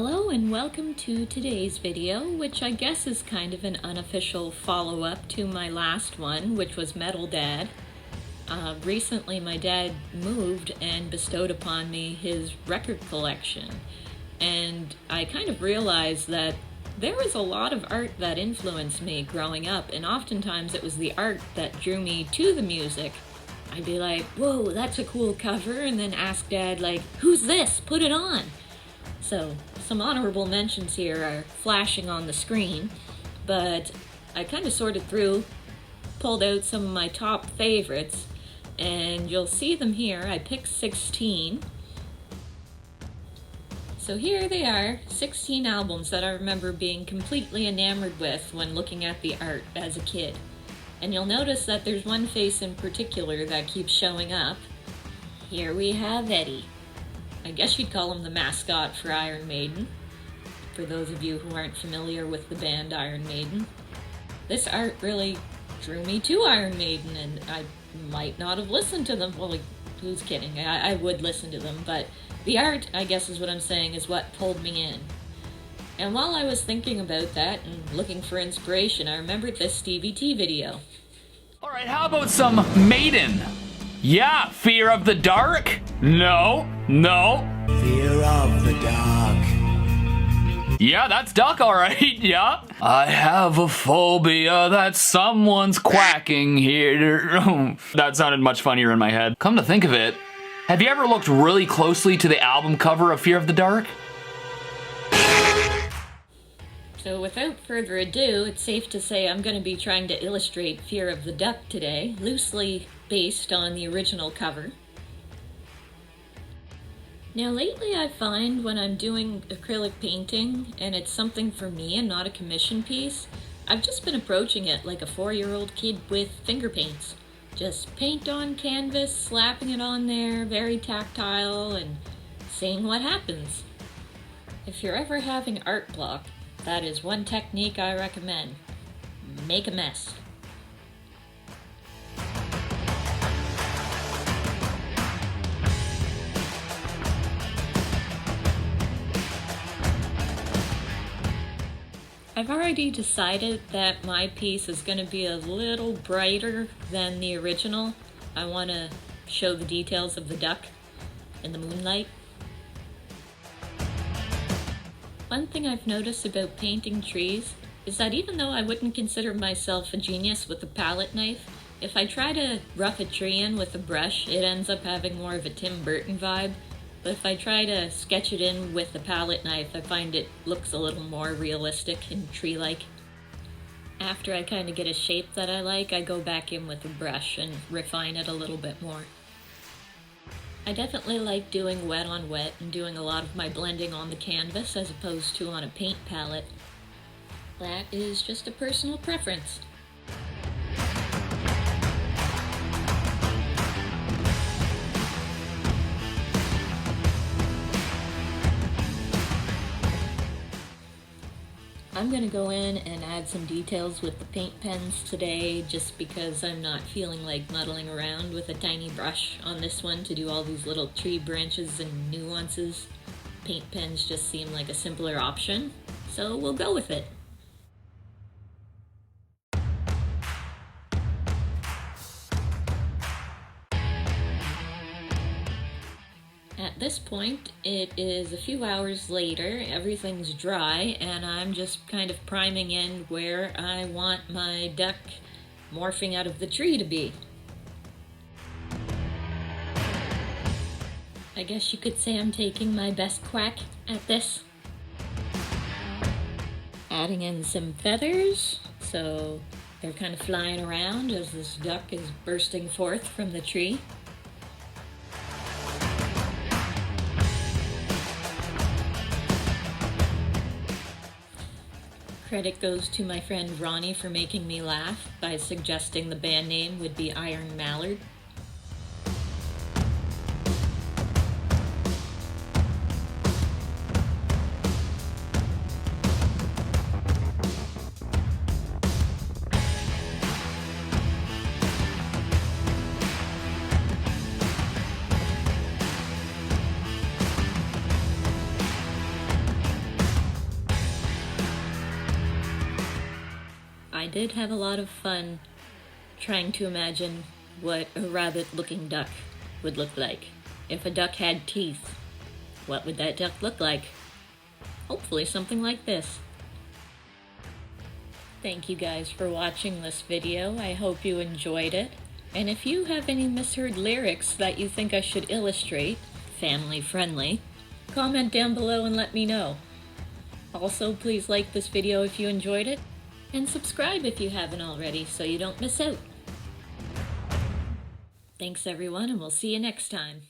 Hello and welcome to today's video, which I guess is kind of an unofficial follow-up to my last one, which was Metal Dad. Recently my dad moved and bestowed upon me his record collection, and I kind of realized that there was a lot of art that influenced me growing up, and oftentimes it was the art that drew me to the music. I'd be like, whoa, that's a cool cover, and then ask Dad, like, who's this? Put it on! So, some honorable mentions here are flashing on the screen, but I kind of sorted through, pulled out some of my top favorites, and you'll see them here. I picked 16. So here they are, 16 albums that I remember being completely enamored with when looking at the art as a kid. And you'll notice that there's one face in particular that keeps showing up. Here we have Eddie. I guess you'd call him the mascot for Iron Maiden, for those of you who aren't familiar with the band Iron Maiden. This art really drew me to Iron Maiden, and I might not have listened to them. Well, like, who's kidding? I would listen to them, but the art, I guess is what I'm saying, is what pulled me in. And while I was thinking about that and looking for inspiration, I remembered this Stevie T video. Alright, how about some Maiden? Yeah, Fear of the Dark? No. Fear of the dark. Yeah, that's Duck, alright, yeah. I have a phobia that someone's quacking here. That sounded much funnier in my head. Come to think of it, have you ever looked really closely to the album cover of Fear of the Dark? So without further ado, it's safe to say I'm going to be trying to illustrate Fear of the Duck today, loosely based on the original cover. Now lately I find when I'm doing acrylic painting, and it's something for me and not a commission piece, I've just been approaching it like a 4-year-old kid with finger paints. Just paint on canvas, slapping it on there, very tactile, and seeing what happens. If you're ever having art block, that is one technique I recommend. Make a mess. I've already decided that my piece is going to be a little brighter than the original. I want to show the details of the duck in the moonlight. One thing I've noticed about painting trees is that even though I wouldn't consider myself a genius with a palette knife, if I try to rough a tree in with a brush, it ends up having more of a Tim Burton vibe. But if I try to sketch it in with a palette knife, I find it looks a little more realistic and tree-like. After I kind of get a shape that I like, I go back in with a brush and refine it a little bit more. I definitely like doing wet on wet and doing a lot of my blending on the canvas as opposed to on a paint palette. That is just a personal preference. I'm going to go in and add some details with the paint pens today just because I'm not feeling like muddling around with a tiny brush on this one to do all these little tree branches and nuances. Paint pens just seem like a simpler option, so we'll go with it. At this point, it is a few hours later, everything's dry, and I'm just kind of priming in where I want my duck morphing out of the tree to be. I guess you could say I'm taking my best quack at this. Adding in some feathers, so they're kind of flying around as this duck is bursting forth from the tree. Credit goes to my friend Ronnie for making me laugh by suggesting the band name would be Iron Mallard. I did have a lot of fun trying to imagine what a rabbit-looking duck would look like. If a duck had teeth, what would that duck look like? Hopefully something like this. Thank you guys for watching this video. I hope you enjoyed it. And if you have any misheard lyrics that you think I should illustrate, family friendly, comment down below and let me know. Also, please like this video if you enjoyed it, and subscribe if you haven't already so you don't miss out. Thanks everyone, and we'll see you next time.